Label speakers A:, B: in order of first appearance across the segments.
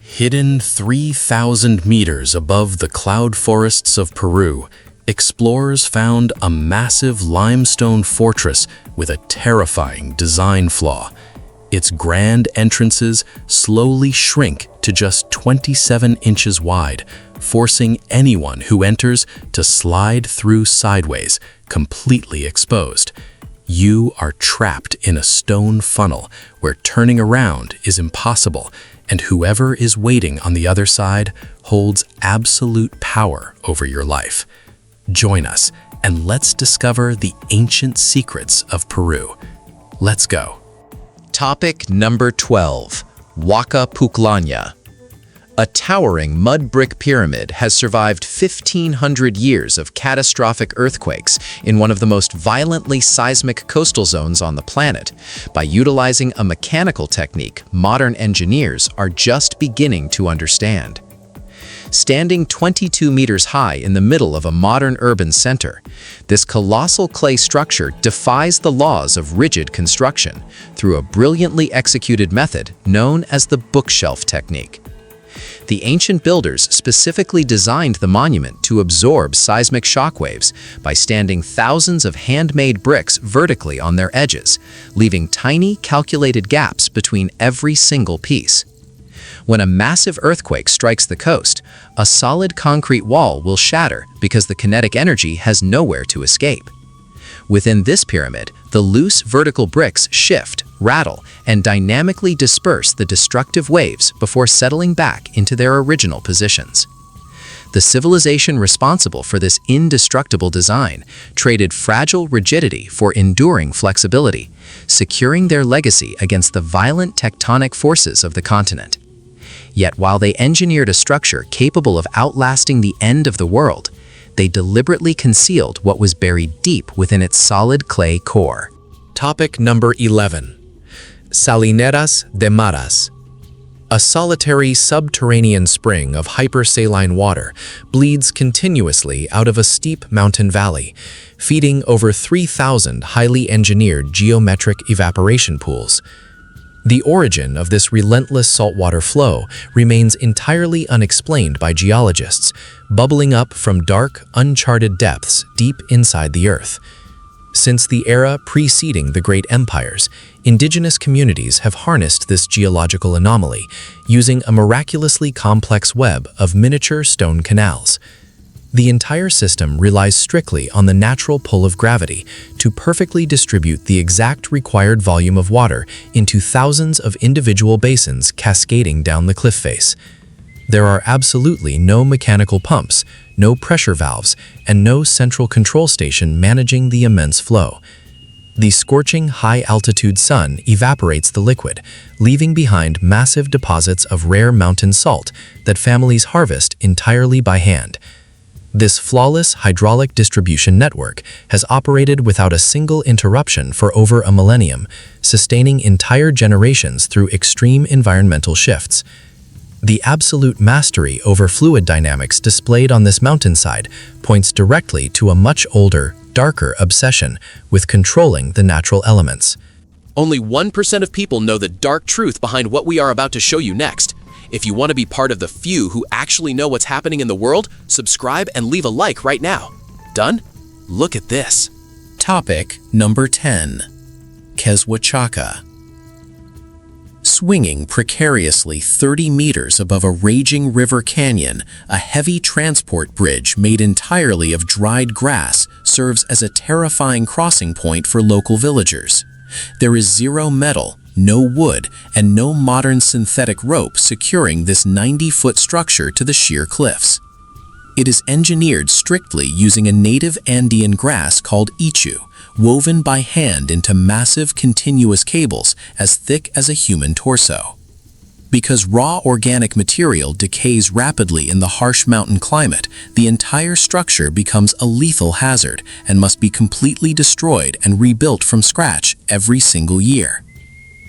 A: Hidden 3,000 meters above the cloud forests of Peru, explorers found a massive limestone fortress with a terrifying design flaw. Its grand entrances slowly shrink to just 27 inches wide, forcing anyone who enters to slide through sideways, completely exposed. You are trapped in a stone funnel where turning around is impossible, and whoever is waiting on the other side holds absolute power over your life. Join us and let's discover the ancient secrets of Peru. Let's go.
B: Topic number 12. Huaca Pucllana. A towering mud brick pyramid has survived 1,500 years of catastrophic earthquakes in one of the most violently seismic coastal zones on the planet. By utilizing a mechanical technique modern engineers are just beginning to understand. Standing 22 meters high in the middle of a modern urban center, this colossal clay structure defies the laws of rigid construction through a brilliantly executed method known as the bookshelf technique. The ancient builders specifically designed the monument to absorb seismic shockwaves by standing thousands of handmade bricks vertically on their edges, leaving tiny calculated gaps between every single piece. When a massive earthquake strikes the coast, a solid concrete wall will shatter because the kinetic energy has nowhere to escape. Within this pyramid, the loose vertical bricks shift, rattle, and dynamically disperse the destructive waves before settling back into their original positions. The civilization responsible for this indestructible design traded fragile rigidity for enduring flexibility, securing their legacy against the violent tectonic forces of the continent. Yet while they engineered a structure capable of outlasting the end of the world, they deliberately concealed what was buried deep within its solid clay core.
A: Topic number 11. Salineras de Maras. A solitary subterranean spring of hypersaline water bleeds continuously out of a steep mountain valley, feeding over 3,000 highly engineered geometric evaporation pools. The origin of this relentless saltwater flow remains entirely unexplained by geologists, bubbling up from dark, uncharted depths deep inside the earth. Since the era preceding the great empires, indigenous communities have harnessed this geological anomaly, using a miraculously complex web of miniature stone canals. The entire system relies strictly on the natural pull of gravity to perfectly distribute the exact required volume of water into thousands of individual basins cascading down the cliff face. There are absolutely no mechanical pumps, no pressure valves, and no central control station managing the immense flow. The scorching high-altitude sun evaporates the liquid, leaving behind massive deposits of rare mountain salt that families harvest entirely by hand. This flawless hydraulic distribution network has operated without a single interruption for over a millennium, sustaining entire generations through extreme environmental shifts. The absolute mastery over fluid dynamics displayed on this mountainside points directly to a much older, darker obsession with controlling the natural elements.
C: Only 1% of people know the dark truth behind what we are about to show you next. If you want to be part of the few who actually know what's happening in the world, subscribe and leave a like right now. Done? Look at this.
A: Topic number 10. Quetzalcoatl. Swinging precariously 30 meters above a raging river canyon, a heavy transport bridge made entirely of dried grass serves as a terrifying crossing point for local villagers. There is zero metal, no wood, and no modern synthetic rope securing this 90-foot structure to the sheer cliffs. It is engineered strictly using a native Andean grass called ichu, woven by hand into massive continuous cables as thick as a human torso. Because raw organic material decays rapidly in the harsh mountain climate, the entire structure becomes a lethal hazard and must be completely destroyed and rebuilt from scratch every single year.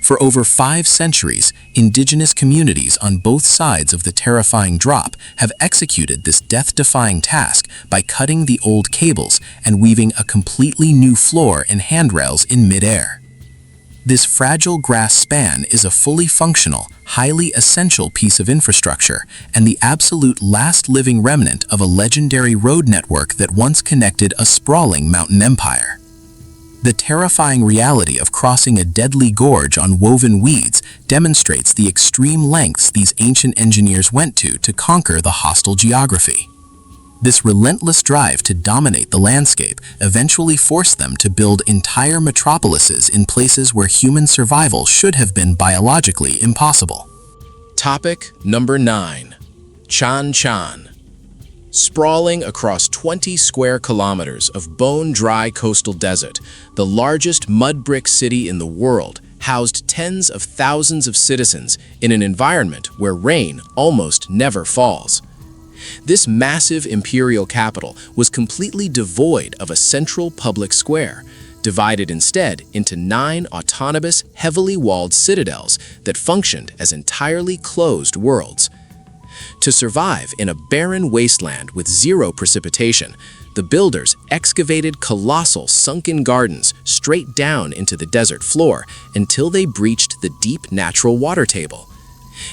A: For over 5 centuries, indigenous communities on both sides of the terrifying drop have executed this death-defying task by cutting the old cables and weaving a completely new floor and handrails in midair.
D: This fragile grass span is a fully functional, highly essential piece of infrastructure and the absolute last living remnant of a legendary road network that once connected a sprawling mountain empire. The terrifying reality of crossing a deadly gorge on woven weeds demonstrates the extreme lengths these ancient engineers went to conquer the hostile geography. This relentless drive to dominate the landscape eventually forced them to build entire metropolises in places where human survival should have been biologically impossible.
C: Topic number 9. Chan Chan. Sprawling across 20 square kilometers of bone-dry coastal desert, the largest mud brick city in the world housed tens of thousands of citizens in an environment where rain almost never falls. This massive imperial capital was completely devoid of a central public square, divided instead into 9 autonomous, heavily walled citadels that functioned as entirely closed worlds. To survive in a barren wasteland with zero precipitation, the builders excavated colossal sunken gardens straight down into the desert floor until they breached the deep natural water table.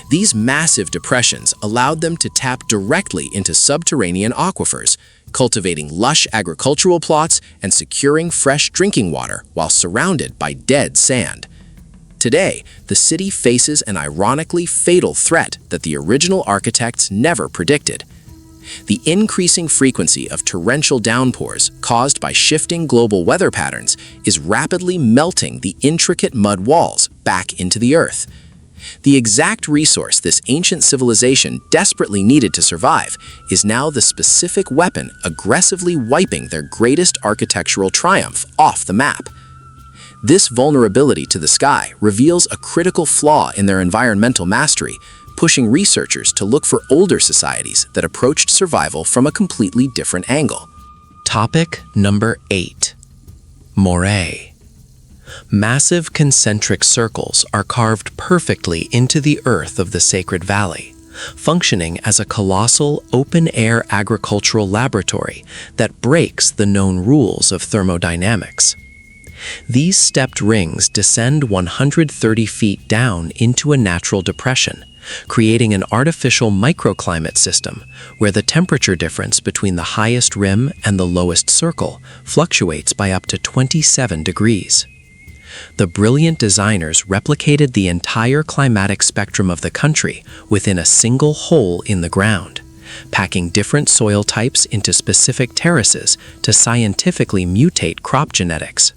C: These massive depressions allowed them to tap directly into subterranean aquifers, cultivating lush agricultural plots and securing fresh drinking water while surrounded by dead sand. Today, the city faces an ironically fatal threat that the original architects never predicted. The increasing frequency of torrential downpours caused by shifting global weather patterns is rapidly melting the intricate mud walls back into the earth. The exact resource this ancient civilization desperately needed to survive is now the specific weapon aggressively wiping their greatest architectural triumph off the map. This vulnerability to the sky reveals a critical flaw in their environmental mastery, pushing researchers to look for older societies that approached survival from a completely different angle.
B: Topic number 8. Moray. Massive concentric circles are carved perfectly into the earth of the Sacred Valley, functioning as a colossal open-air agricultural laboratory that breaks the known rules of thermodynamics. These stepped rings descend 130 feet down into a natural depression, creating an artificial microclimate system where the temperature difference between the highest rim and the lowest circle fluctuates by up to 27 degrees. The brilliant designers replicated the entire climatic spectrum of the country within a single hole in the ground, packing different soil types into specific terraces to scientifically mutate crop genetics.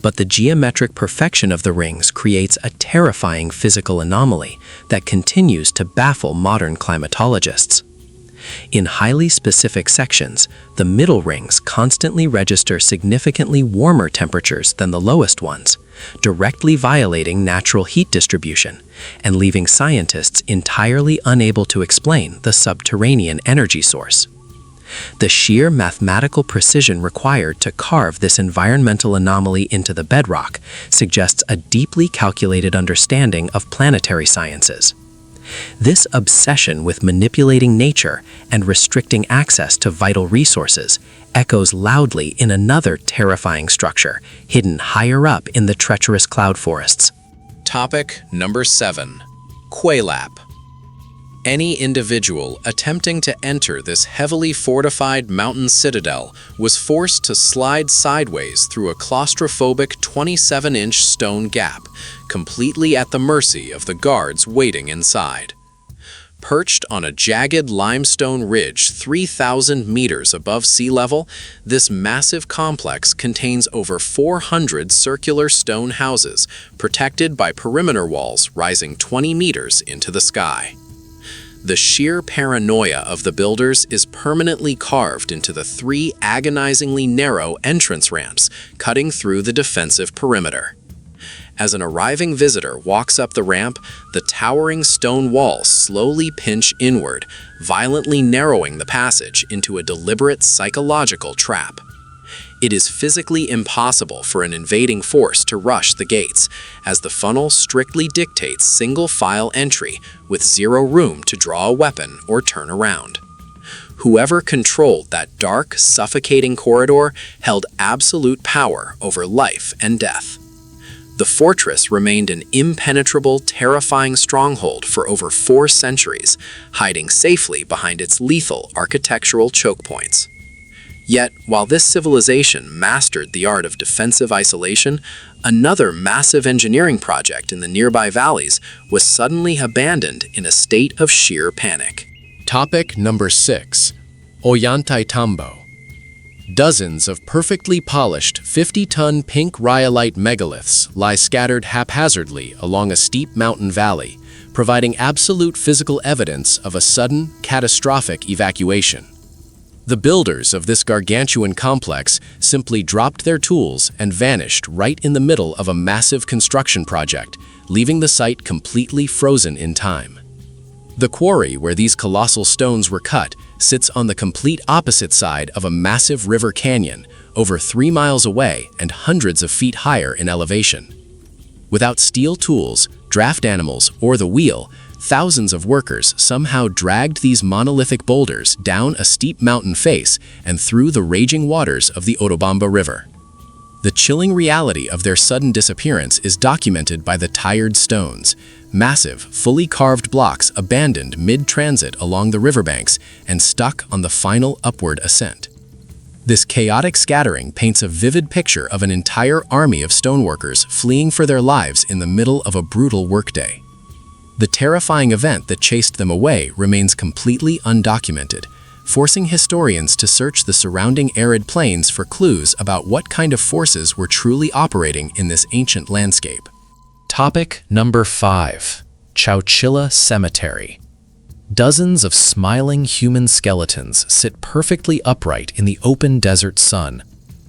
B: But the geometric perfection of the rings creates a terrifying physical anomaly that continues to baffle modern climatologists. In highly specific sections, the middle rings constantly register significantly warmer temperatures than the lowest ones, directly violating natural heat distribution and leaving scientists entirely unable to explain the subterranean energy source. The sheer mathematical precision required to carve this environmental anomaly into the bedrock suggests a deeply calculated understanding of planetary sciences. This obsession with manipulating nature and restricting access to vital resources echoes loudly in another terrifying structure hidden higher up in the treacherous cloud forests.
C: Topic number 7. Quaylap. Any individual attempting to enter this heavily fortified mountain citadel was forced to slide sideways through a claustrophobic 27-inch stone gap, completely at the mercy of the guards waiting inside. Perched on a jagged limestone ridge 3,000 meters above sea level, this massive complex contains over 400 circular stone houses, protected by perimeter walls rising 20 meters into the sky. The sheer paranoia of the builders is permanently carved into the 3 agonizingly narrow entrance ramps cutting through the defensive perimeter. As an arriving visitor walks up the ramp, the towering stone walls slowly pinch inward, violently narrowing the passage into a deliberate psychological trap. It is physically impossible for an invading force to rush the gates, as the funnel strictly dictates single-file entry with zero room to draw a weapon or turn around. Whoever controlled that dark, suffocating corridor held absolute power over life and death.
D: The fortress remained an impenetrable, terrifying stronghold for over 4 centuries, hiding safely behind its lethal architectural choke points. Yet, while this civilization mastered the art of defensive isolation, another massive engineering project in the nearby valleys was suddenly abandoned in a state of sheer panic.
C: Topic number 6. Ollantaytambo. Dozens of perfectly polished 50-ton pink rhyolite megaliths lie scattered haphazardly along a steep mountain valley, providing absolute physical evidence of a sudden, catastrophic evacuation. The builders of this gargantuan complex simply dropped their tools and vanished right in the middle of a massive construction project, leaving the site completely frozen in time. The quarry where these colossal stones were cut sits on the complete opposite side of a massive river canyon, over 3 miles away and hundreds of feet higher in elevation. Without steel tools, draft animals, or the wheel, thousands of workers somehow dragged these monolithic boulders down a steep mountain face and through the raging waters of the Urubamba River. The chilling reality of their sudden disappearance is documented by the tired stones, massive, fully carved blocks abandoned mid-transit along the riverbanks and stuck on the final upward ascent. This chaotic scattering paints a vivid picture of an entire army of stoneworkers fleeing for their lives in the middle of a brutal workday. The terrifying event that chased them away remains completely undocumented, forcing historians to search the surrounding arid plains for clues about what kind of forces were truly operating in this ancient landscape.
A: Topic number 5. Chowchilla Cemetery. Dozens of smiling human skeletons sit perfectly upright in the open desert sun,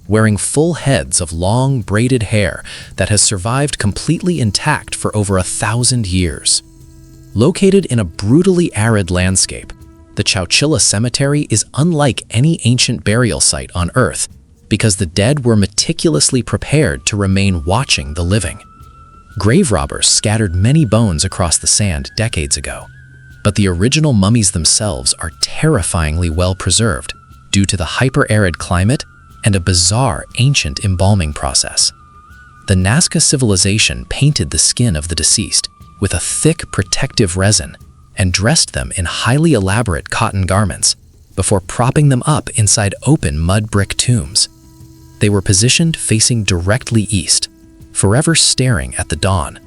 A: wearing full heads of long braided hair that has survived completely intact for over 1,000 years. Located in a brutally arid landscape, the Chowchilla Cemetery is unlike any ancient burial site on Earth because the dead were meticulously prepared to remain watching the living. Grave robbers scattered many bones across the sand decades ago, but the original mummies themselves are terrifyingly well preserved due to the hyper-arid climate and a bizarre ancient embalming process. The Nazca civilization painted the skin of the deceased with a thick protective resin and dressed them in highly elaborate cotton garments before propping them up inside open mud brick tombs. They were positioned facing directly east, forever staring at the dawn.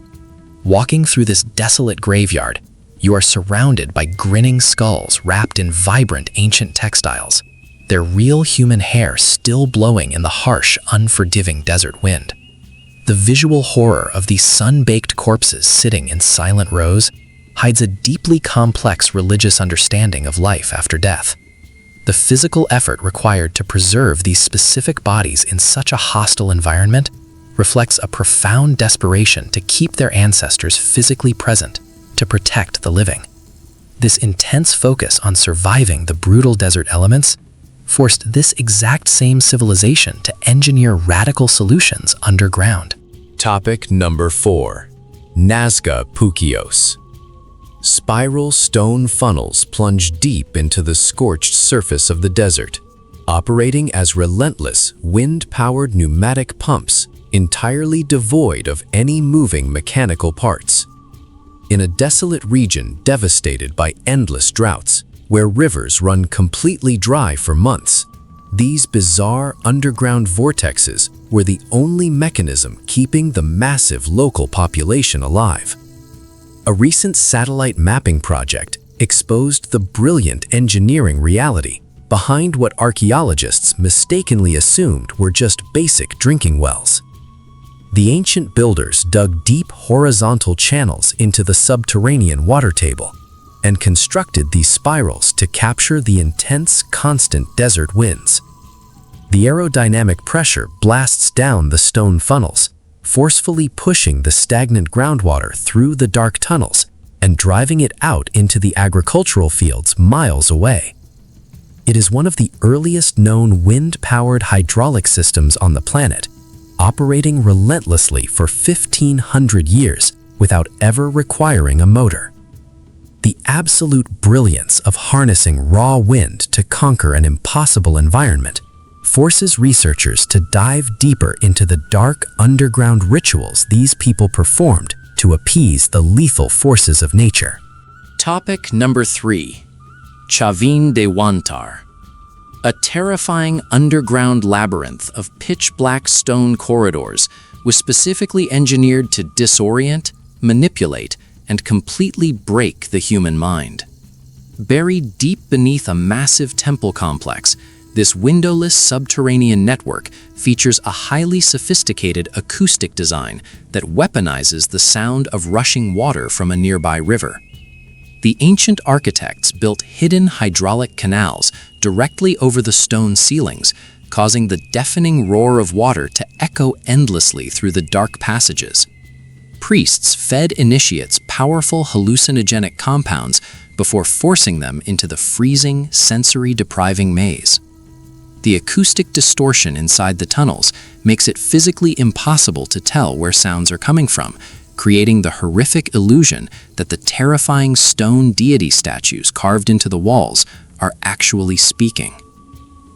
A: Walking through this desolate graveyard, you are surrounded by grinning skulls wrapped in vibrant ancient textiles, their real human hair still blowing in the harsh, unforgiving desert wind. The visual horror of these sun-baked corpses sitting in silent rows hides a deeply complex religious understanding of life after death. The physical effort required to preserve these specific bodies in such a hostile environment reflects a profound desperation to keep their ancestors physically present to protect the living. This intense focus on surviving the brutal desert elements forced this exact same civilization to engineer radical solutions underground.
B: Topic number 4. Nazca Puquios. Spiral stone funnels plunge deep into the scorched surface of the desert, operating as relentless, wind-powered pneumatic pumps entirely devoid of any moving mechanical parts. In a desolate region devastated by endless droughts, where rivers run completely dry for months, these bizarre underground vortexes were the only mechanism keeping the massive local population alive. A recent satellite mapping project exposed the brilliant engineering reality behind what archaeologists mistakenly assumed were just basic drinking wells. The ancient builders dug deep horizontal channels into the subterranean water table and constructed these spirals to capture the intense, constant desert winds. The aerodynamic pressure blasts down the stone funnels, forcefully pushing the stagnant groundwater through the dark tunnels and driving it out into the agricultural fields miles away. It is one of the earliest known wind-powered hydraulic systems on the planet, operating relentlessly for 1,500 years without ever requiring a motor. The absolute brilliance of harnessing raw wind to conquer an impossible environment
D: forces researchers to dive deeper into the dark underground rituals these people performed to appease the lethal forces of nature.
B: Topic number 3. Chavin de Huantar. A terrifying underground labyrinth of pitch-black stone corridors was specifically engineered to disorient, manipulate, and completely break the human mind. Buried deep beneath a massive temple complex, this windowless subterranean network features a highly sophisticated acoustic design that weaponizes the sound of rushing water from a nearby river. The ancient architects built hidden hydraulic canals directly over the stone ceilings, causing the deafening roar of water to echo endlessly through the dark passages. Priests fed initiates powerful hallucinogenic compounds before forcing them into the freezing, sensory-depriving maze. The acoustic distortion inside the tunnels makes it physically impossible to tell where sounds are coming from, creating the horrific illusion that the terrifying stone deity statues carved into the walls are actually speaking.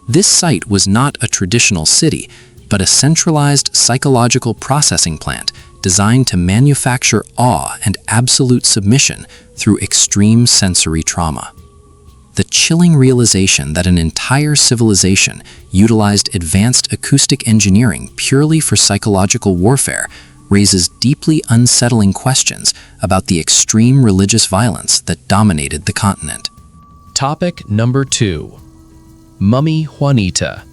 B: This site was not a traditional city, but a centralized psychological processing plant designed to manufacture awe and absolute submission through extreme sensory trauma. The chilling realization that an entire civilization utilized advanced acoustic engineering purely for psychological warfare raises deeply unsettling questions about the extreme religious violence that dominated the continent.
E: Topic number 2. Mummy Juanita.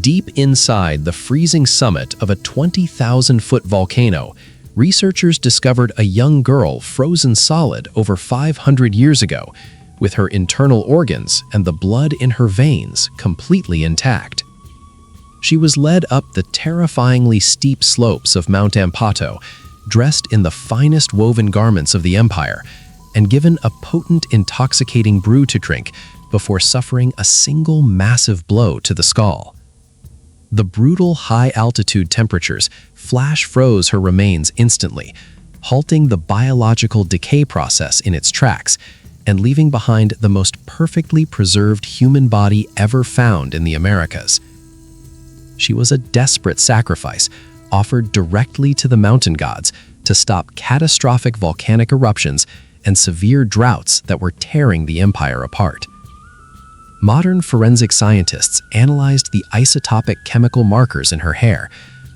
E: Deep inside the freezing summit of a 20,000-foot volcano, researchers discovered a young girl frozen solid over 500 years ago, with her internal organs and the blood in her veins completely intact. She was led up the terrifyingly steep slopes of Mount Ampato, dressed in the finest woven garments of the empire, and given a potent, intoxicating brew to drink before suffering a single massive blow to the skull. The brutal high-altitude temperatures flash froze her remains instantly, halting the biological decay process in its tracks and leaving behind the most perfectly preserved human body ever found in the Americas. She was a desperate sacrifice offered directly to the mountain gods to stop catastrophic volcanic eruptions and severe droughts that were tearing the empire apart. Modern forensic scientists analyzed the isotopic chemical markers in her hair,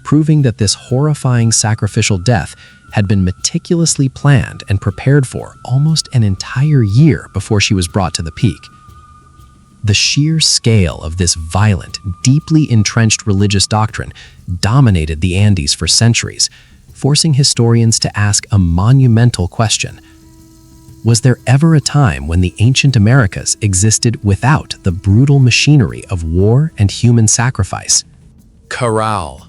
E: proving that this horrifying sacrificial death had been meticulously planned and prepared for almost an entire year before she was brought to the peak. The sheer scale of this violent, deeply entrenched religious doctrine dominated the Andes for centuries, forcing historians to ask a monumental question. Was there ever a time when the ancient Americas existed without the brutal machinery of war and human sacrifice?
A: Corral.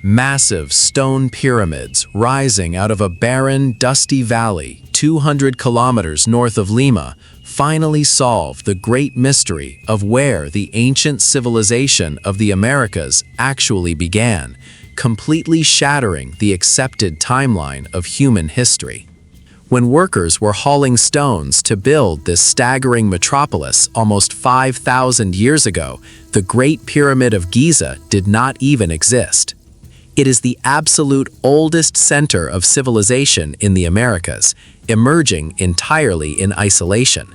A: Massive stone pyramids rising out of a barren, dusty valley 200 kilometers north of Lima finally solve the great mystery of where the ancient civilization of the Americas actually began, completely shattering the accepted timeline of human history. When workers were hauling stones to build this staggering metropolis almost 5,000 years ago, the Great Pyramid of Giza did not even exist. It is the absolute oldest center of civilization in the Americas, emerging entirely in isolation.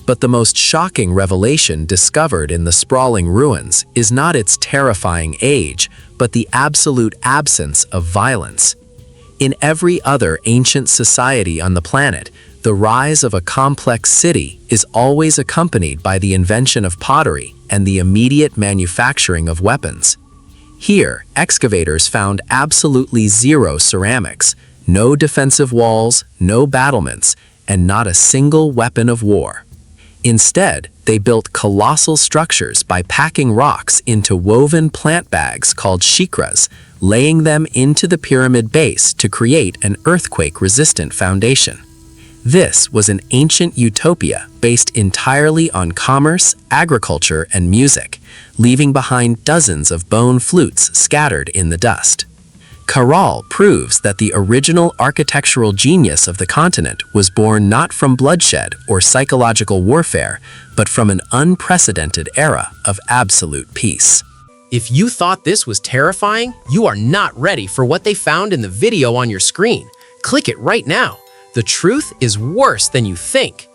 A: But the most shocking revelation discovered in the sprawling ruins is not its terrifying age, but the absolute absence of violence. In every other ancient society on the planet, the rise of a complex city is always accompanied by the invention of pottery and the immediate manufacturing of weapons. Here, excavators found absolutely zero ceramics, no defensive walls, no battlements, and not a single weapon of war. Instead, they built colossal structures by packing rocks into woven plant bags called shikras, laying them into the pyramid base to create an earthquake-resistant foundation. This was an ancient utopia based entirely on commerce, agriculture, and music, leaving behind dozens of bone flutes scattered in the dust.
D: Caral proves that the original architectural genius of the continent was born not from bloodshed or psychological warfare, but from an unprecedented era of absolute peace.
F: If you thought this was terrifying, you are not ready for what they found in the video on your screen. Click it right now. The truth is worse than you think.